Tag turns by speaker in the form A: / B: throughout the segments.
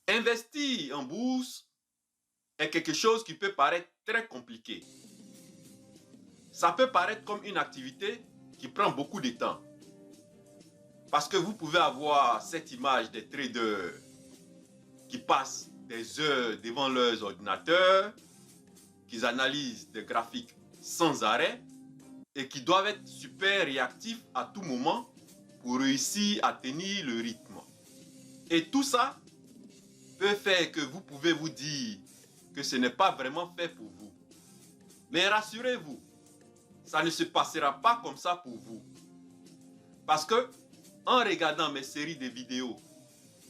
A: Investir en bourse est quelque chose qui peut paraître très compliqué. Ça peut paraître comme une activité qui prend beaucoup de temps. Parce que vous pouvez avoir cette image des traders qui passent des heures devant leurs ordinateurs, qui analysent des graphiques sans arrêt et qui doivent être super réactifs à tout moment pour réussir à tenir le rythme. Et tout ça peut faire que vous pouvez vous dire que ce n'est pas vraiment fait pour vous. Mais rassurez-vous, ça ne se passera pas comme ça pour vous. Parce que en regardant mes séries de vidéos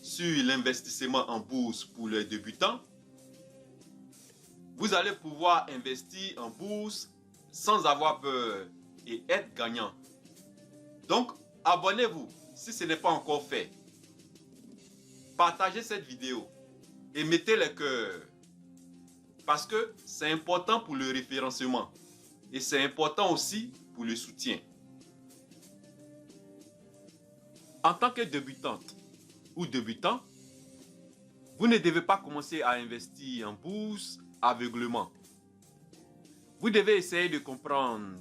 A: sur l'investissement en bourse pour les débutants, vous allez pouvoir investir en bourse sans avoir peur et être gagnant. Donc, abonnez-vous si ce n'est pas encore fait. Partagez cette vidéo et mettez les cœurs. Parce que c'est important pour le référencement et c'est important aussi pour le soutien. En tant que débutante ou débutant, vous ne devez pas commencer à investir en bourse aveuglément. Vous devez essayer de comprendre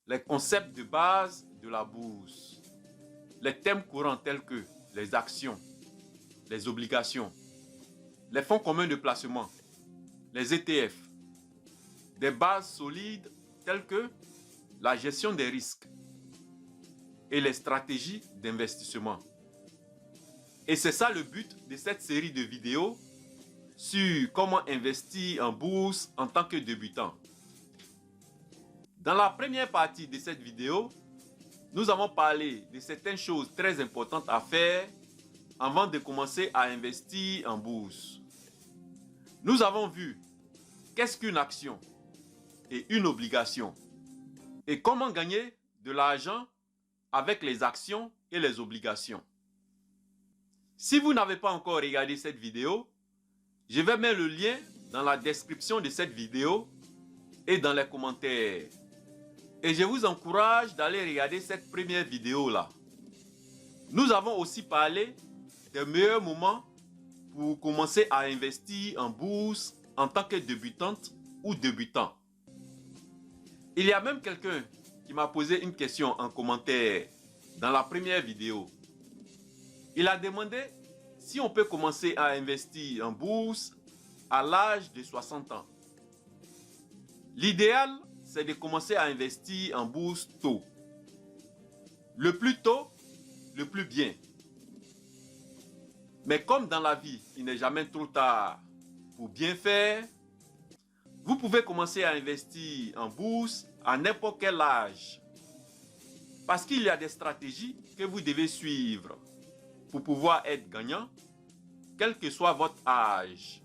A: les concepts de base de la bourse, les thèmes courants tels que les actions, les obligations, les fonds communs de placement, les ETF, des bases solides telles que la gestion des risques et les stratégies d'investissement. Et c'est ça le but de cette série de vidéos sur comment investir en bourse en tant que débutant. Dans la première partie de cette vidéo, nous avons parlé de certaines choses très importantes à faire avant de commencer à investir en bourse. Nous avons vu qu'est-ce qu'une action et une obligation et comment gagner de l'argent avec les actions et les obligations. Si vous n'avez pas encore regardé cette vidéo, je vais mettre le lien dans la description de cette vidéo et dans les commentaires. Et je vous encourage d'aller regarder cette première vidéo-là. Nous avons aussi parlé des meilleurs moments pour commencer à investir en bourse en tant que débutante ou débutant. Il y a même quelqu'un qui m'a posé une question en commentaire dans la première vidéo. Il a demandé si on peut commencer à investir en bourse à l'âge de 60 ans. L'idéal, c'est de commencer à investir en bourse tôt. Le plus tôt, le plus bien. Mais comme dans la vie, il n'est jamais trop tard pour bien faire, vous pouvez commencer à investir en bourse à n'importe quel âge. Parce qu'il y a des stratégies que vous devez suivre pour pouvoir être gagnant, quel que soit votre âge.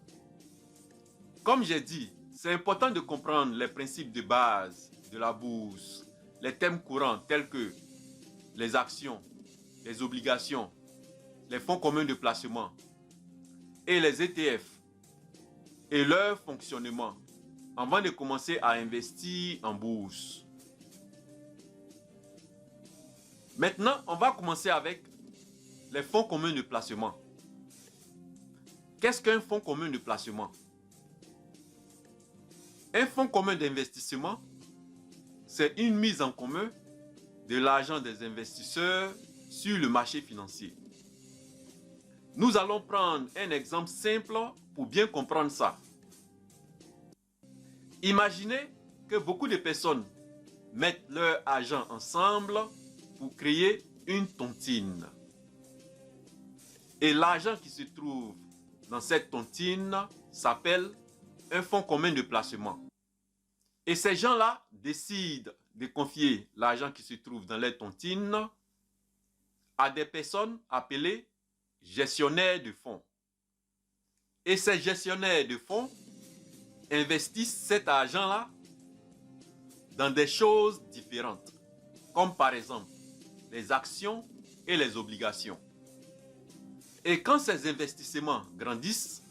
A: Comme j'ai dit, c'est important de comprendre les principes de base de la bourse, les thèmes courants tels que les actions, les obligations, les fonds communs de placement et les ETF et leur fonctionnement avant de commencer à investir en bourse. Maintenant, on va commencer avec les fonds communs de placement. Qu'est-ce qu'un fonds commun de placement? Un fonds commun d'investissement, c'est une mise en commun de l'argent des investisseurs sur le marché financier. Nous allons prendre un exemple simple pour bien comprendre ça. Imaginez que beaucoup de personnes mettent leur argent ensemble pour créer une tontine. Et l'argent qui se trouve dans cette tontine s'appelle un fonds commun de placement. Et ces gens-là décident de confier l'argent qui se trouve dans les tontines à des personnes appelées gestionnaires de fonds. Et ces gestionnaires de fonds investissent cet argent-là dans des choses différentes, comme par exemple les actions et les obligations. Et quand ces investissements grandissent,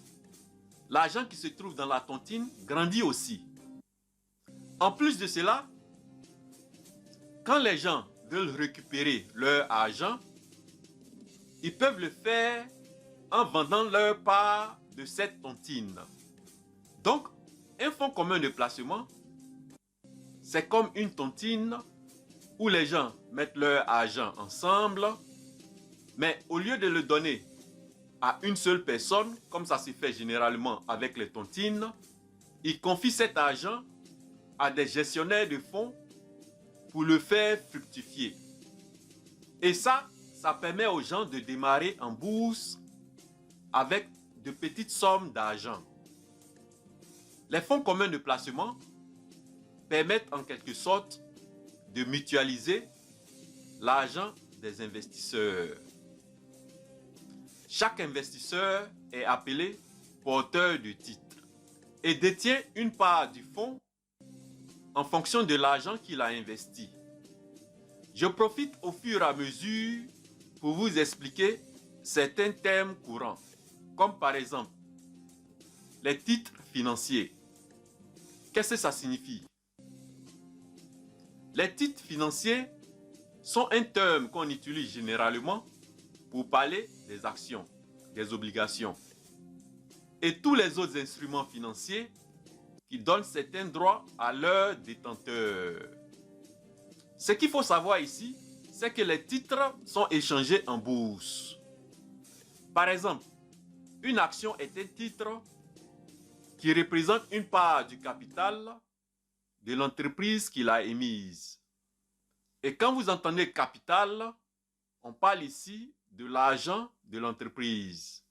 A: l'argent qui se trouve dans la tontine grandit aussi. En plus de cela, quand les gens veulent récupérer leur argent, ils peuvent le faire en vendant leur part de cette tontine. Donc, un fonds commun de placement, c'est comme une tontine où les gens mettent leur argent ensemble, mais au lieu de le donner à une seule personne, comme ça se fait généralement avec les tontines, ils confient cet argent à des gestionnaires de fonds pour le faire fructifier. Et ça permet aux gens de démarrer en bourse avec de petites sommes d'argent. Les fonds communs de placement permettent en quelque sorte de mutualiser l'argent des investisseurs. Chaque investisseur est appelé porteur de titre et détient une part du fonds en fonction de l'argent qu'il a investi. Je profite au fur et à mesure pour vous expliquer certains termes courants, comme par exemple les titres financiers. Qu'est-ce que ça signifie? Les titres financiers sont un terme qu'on utilise généralement pour parler des actions, des obligations et tous les autres instruments financiers qui donnent certains droits à leurs détenteurs. Ce qu'il faut savoir ici, c'est que les titres sont échangés en bourse. Par exemple, une action est un titre qui représente une part du capital de l'entreprise qui l'a émise. Et quand vous entendez capital, on parle ici de l'argent de l'entreprise.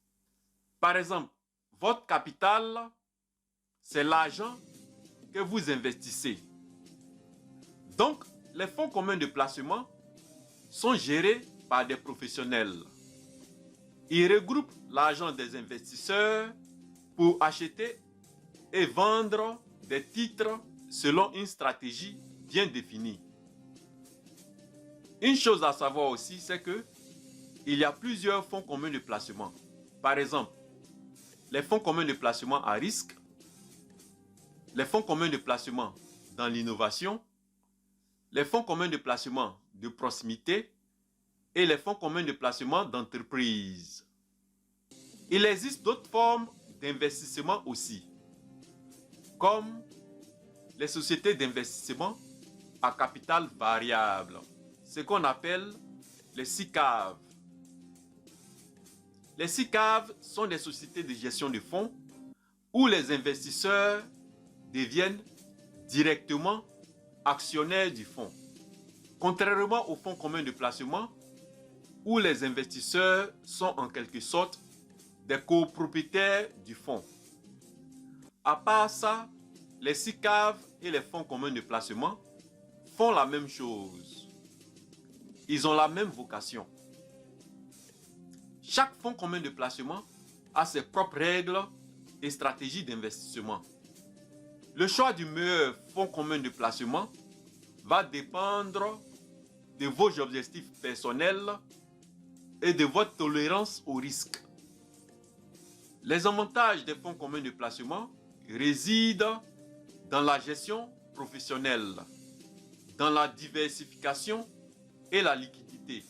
A: Par exemple, votre capital, c'est l'argent que vous investissez. Donc, les fonds communs de placement sont gérés par des professionnels. Ils regroupent l'argent des investisseurs pour acheter et vendre des titres selon une stratégie bien définie. Une chose à savoir aussi, c'est que il y a plusieurs fonds communs de placement. Par exemple, les fonds communs de placement à risque, les fonds communs de placement dans l'innovation, les fonds communs de placement de proximité et les fonds communs de placement d'entreprise. Il existe d'autres formes d'investissement aussi, comme les sociétés d'investissement à capital variable, ce qu'on appelle les SICAV. Les SICAV sont des sociétés de gestion de fonds où les investisseurs deviennent directement actionnaires du fonds. Contrairement aux fonds communs de placement où les investisseurs sont en quelque sorte des copropriétaires du fonds. À part ça, les SICAV et les fonds communs de placement font la même chose. Ils ont la même vocation. Chaque fonds commun de placement a ses propres règles et stratégies d'investissement. Le choix du meilleur fonds commun de placement va dépendre de vos objectifs personnels et de votre tolérance au risque. Les avantages des fonds communs de placement résident dans la gestion professionnelle, dans la diversification et la liquidité.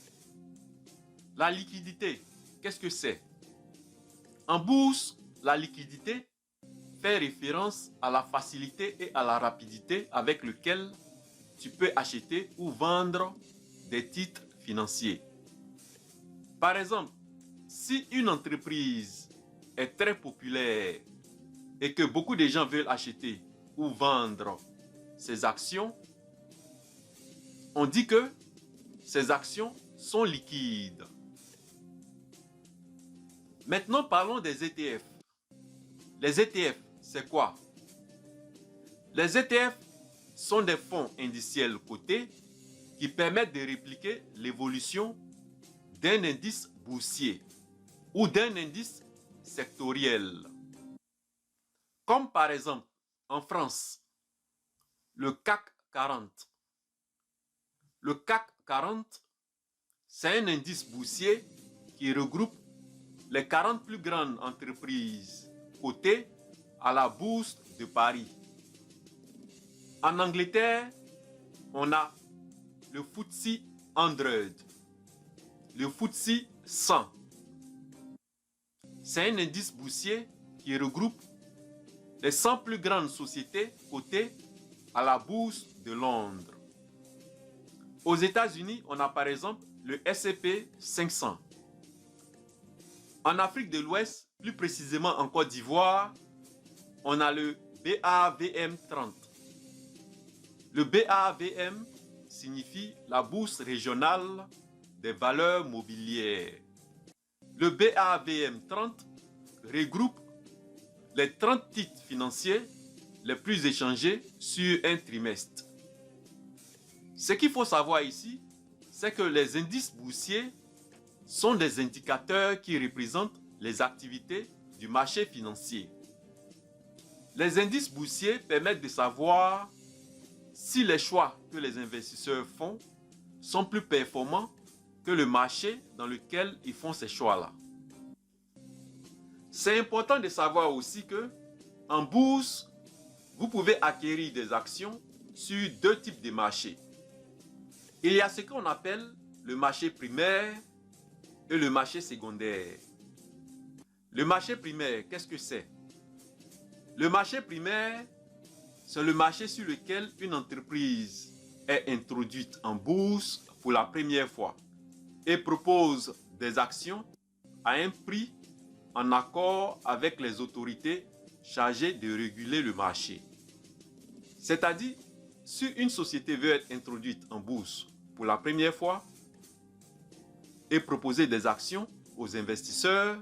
A: La liquidité, qu'est-ce que c'est? En bourse, la liquidité fait référence à la facilité et à la rapidité avec laquelle tu peux acheter ou vendre des titres financiers. Par exemple, si une entreprise est très populaire et que beaucoup de gens veulent acheter ou vendre ses actions, on dit que ces actions sont liquides. Maintenant, parlons des ETF. Les ETF, c'est quoi? Les ETF sont des fonds indiciels cotés qui permettent de répliquer l'évolution d'un indice boursier ou d'un indice sectoriel. Comme par exemple, en France, le CAC 40. Le CAC 40, c'est un indice boursier qui regroupe les 40 plus grandes entreprises cotées à la bourse de Paris. En Angleterre, on a le FTSE 100, le FTSE 100. C'est un indice boursier qui regroupe les 100 plus grandes sociétés cotées à la bourse de Londres. Aux États-Unis, on a par exemple le S&P 500. En Afrique de l'Ouest, plus précisément en Côte d'Ivoire, on a le BAVM 30. Le BAVM signifie la bourse régionale des valeurs mobilières. Le BAVM 30 regroupe les 30 titres financiers les plus échangés sur un trimestre. Ce qu'il faut savoir ici, c'est que les indices boursiers sont des indicateurs qui représentent les activités du marché financier. Les indices boursiers permettent de savoir si les choix que les investisseurs font sont plus performants que le marché dans lequel ils font ces choix-là. C'est important de savoir aussi que en bourse, vous pouvez acquérir des actions sur deux types de marchés. Il y a ce qu'on appelle le marché primaire et le marché secondaire. Le marché primaire, qu'est-ce que c'est? Le marché primaire, c'est le marché sur lequel une entreprise est introduite en bourse pour la première fois et propose des actions à un prix en accord avec les autorités chargées de réguler le marché. C'est-à-dire, si une société veut être introduite en bourse pour la première fois et proposer des actions aux investisseurs,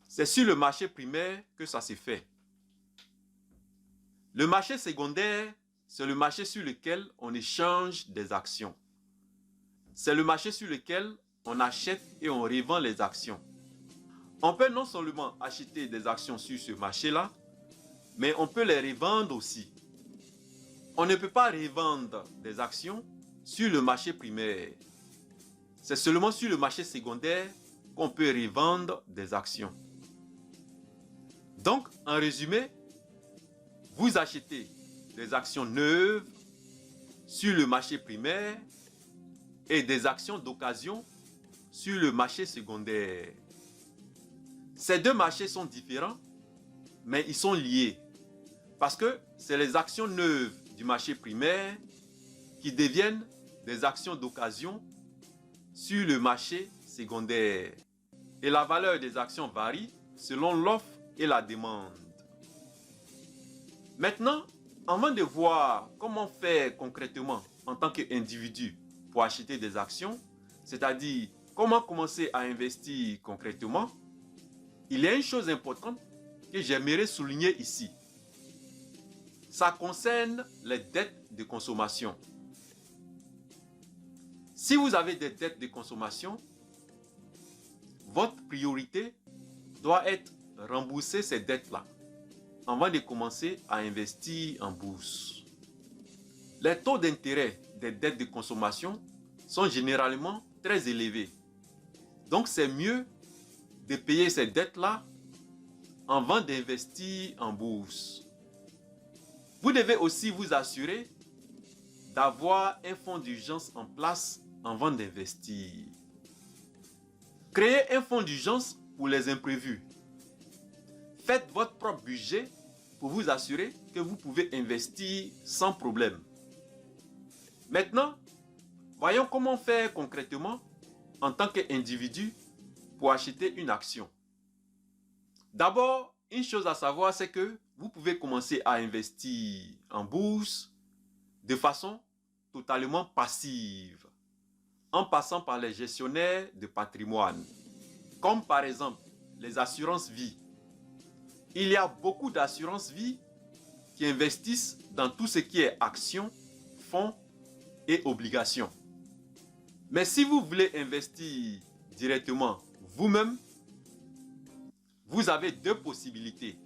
A: c'est sur le marché primaire que ça se fait. Le marché secondaire, c'est le marché sur lequel on échange des actions. C'est le marché sur lequel on achète et on revend les actions. On peut non seulement acheter des actions sur ce marché-là, mais on peut les revendre aussi. On ne peut pas revendre des actions sur le marché primaire. C'est seulement sur le marché secondaire qu'on peut revendre des actions. Donc, en résumé, vous achetez des actions neuves sur le marché primaire et des actions d'occasion sur le marché secondaire. Ces deux marchés sont différents, mais ils sont liés parce que c'est les actions neuves du marché primaire qui deviennent des actions d'occasion sur le marché secondaire. Et la valeur des actions varie selon l'offre et la demande. Maintenant, avant de voir comment faire concrètement en tant qu'individu pour acheter des actions, c'est-à-dire comment commencer à investir concrètement, il y a une chose importante que j'aimerais souligner ici. Ça concerne les dettes de consommation. Si vous avez des dettes de consommation, votre priorité doit être rembourser ces dettes-là avant de commencer à investir en bourse. Les taux d'intérêt des dettes de consommation sont généralement très élevés. Donc c'est mieux de payer ces dettes-là avant d'investir en bourse. Vous devez aussi vous assurer d'avoir un fonds d'urgence en place avant d'investir. Créez un fonds d'urgence pour les imprévus. Faites votre propre budget pour vous assurer que vous pouvez investir sans problème. Maintenant, voyons comment faire concrètement en tant qu'individu pour acheter une action. D'abord, une chose à savoir, c'est que vous pouvez commencer à investir en bourse de façon totalement passive, en passant par les gestionnaires de patrimoine, comme par exemple les assurances vie. Il y a beaucoup d'assurances vie qui investissent dans tout ce qui est actions, fonds et obligations. Mais si vous voulez investir directement vous-même, vous avez deux possibilités.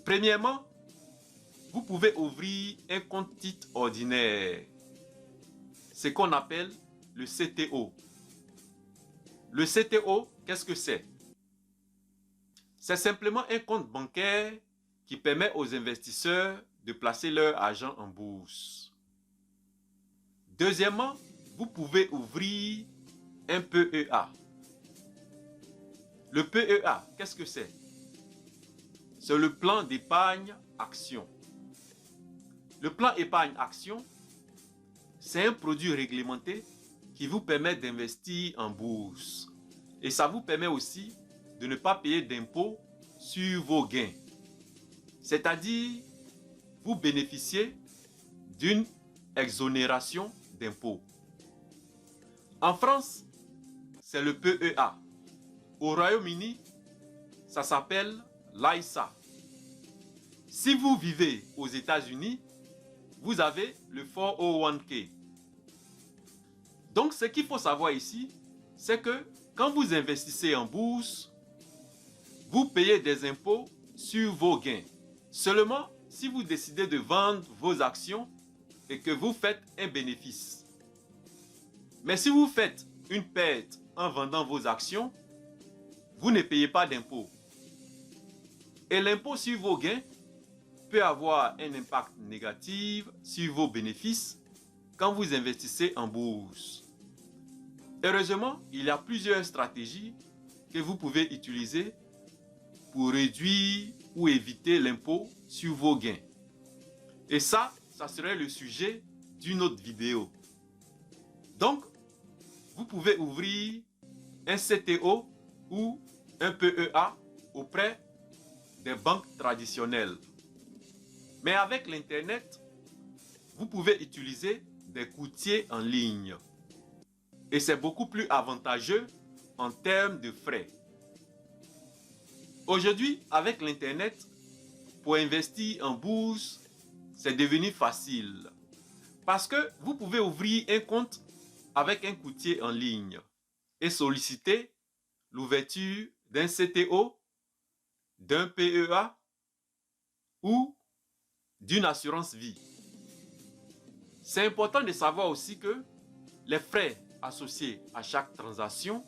A: Premièrement, vous pouvez ouvrir un compte titre ordinaire, ce qu'on appelle le CTO. Le CTO, qu'est-ce que c'est? C'est simplement un compte bancaire qui permet aux investisseurs de placer leur argent en bourse. Deuxièmement, vous pouvez ouvrir un PEA. Le PEA, qu'est-ce que c'est? C'est le plan d'épargne action. Le plan épargne action, c'est un produit réglementé qui vous permet d'investir en bourse. Et ça vous permet aussi de ne pas payer d'impôts sur vos gains. C'est-à-dire, vous bénéficiez d'une exonération d'impôts. En France, c'est le PEA. Au Royaume-Uni, ça s'appelle l'ISA. Si vous vivez aux États-Unis, vous avez le 401k. Donc, ce qu'il faut savoir ici, c'est que quand vous investissez en bourse, vous payez des impôts sur vos gains. Seulement si vous décidez de vendre vos actions et que vous faites un bénéfice. Mais si vous faites une perte en vendant vos actions, vous ne payez pas d'impôt. Et l'impôt sur vos gains peut avoir un impact négatif sur vos bénéfices quand vous investissez en bourse. Heureusement, il y a plusieurs stratégies que vous pouvez utiliser pour réduire ou éviter l'impôt sur vos gains. Et ça serait le sujet d'une autre vidéo. Donc, vous pouvez ouvrir un CTO ou un PEA auprès des banques traditionnelles. Mais avec l'Internet, vous pouvez utiliser des courtiers en ligne. Et c'est beaucoup plus avantageux en termes de frais. Aujourd'hui, avec l'Internet, pour investir en bourse, c'est devenu facile. Parce que vous pouvez ouvrir un compte avec un courtier en ligne et solliciter l'ouverture d'un CTO, d'un PEA ou d'une assurance vie. C'est important de savoir aussi que les frais associés à chaque transaction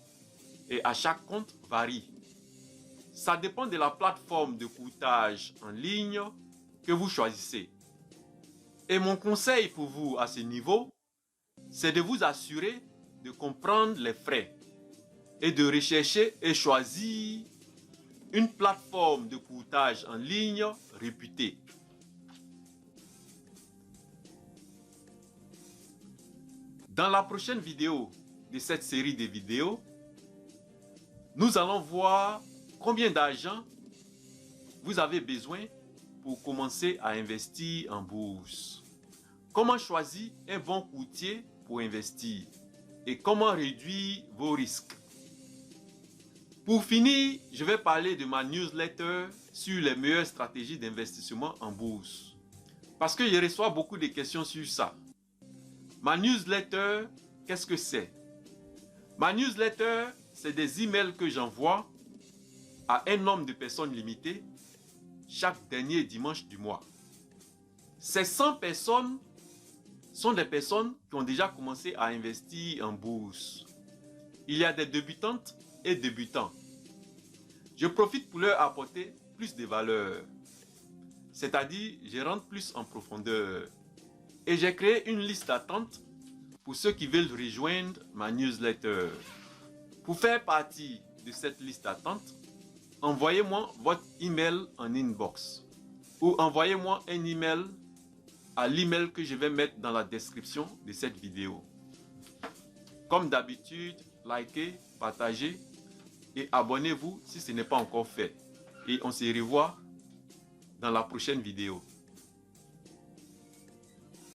A: et à chaque compte varient. Ça dépend de la plateforme de courtage en ligne que vous choisissez. Et mon conseil pour vous à ce niveau, c'est de vous assurer de comprendre les frais et de rechercher et choisir une plateforme de courtage en ligne réputée. Dans la prochaine vidéo de cette série de vidéos, nous allons voir combien d'argent vous avez besoin pour commencer à investir en bourse. Comment choisir un bon courtier pour investir et comment réduire vos risques. Pour finir, je vais parler de ma newsletter sur les meilleures stratégies d'investissement en bourse. Parce que je reçois beaucoup de questions sur ça. Ma newsletter, qu'est-ce que c'est? Ma newsletter, c'est des emails que j'envoie à un nombre de personnes limitées chaque dernier dimanche du mois. Ces 100 personnes sont des personnes qui ont déjà commencé à investir en bourse. Il y a des débutantes et débutants. Je profite pour leur apporter plus de valeur. C'est-à-dire, je rentre plus en profondeur. Et j'ai créé une liste d'attente pour ceux qui veulent rejoindre ma newsletter. Pour faire partie de cette liste d'attente, envoyez-moi votre email en inbox ou envoyez-moi un email à l'email que je vais mettre dans la description de cette vidéo. Comme d'habitude, likez, partagez et abonnez-vous si ce n'est pas encore fait. Et on se revoit dans la prochaine vidéo.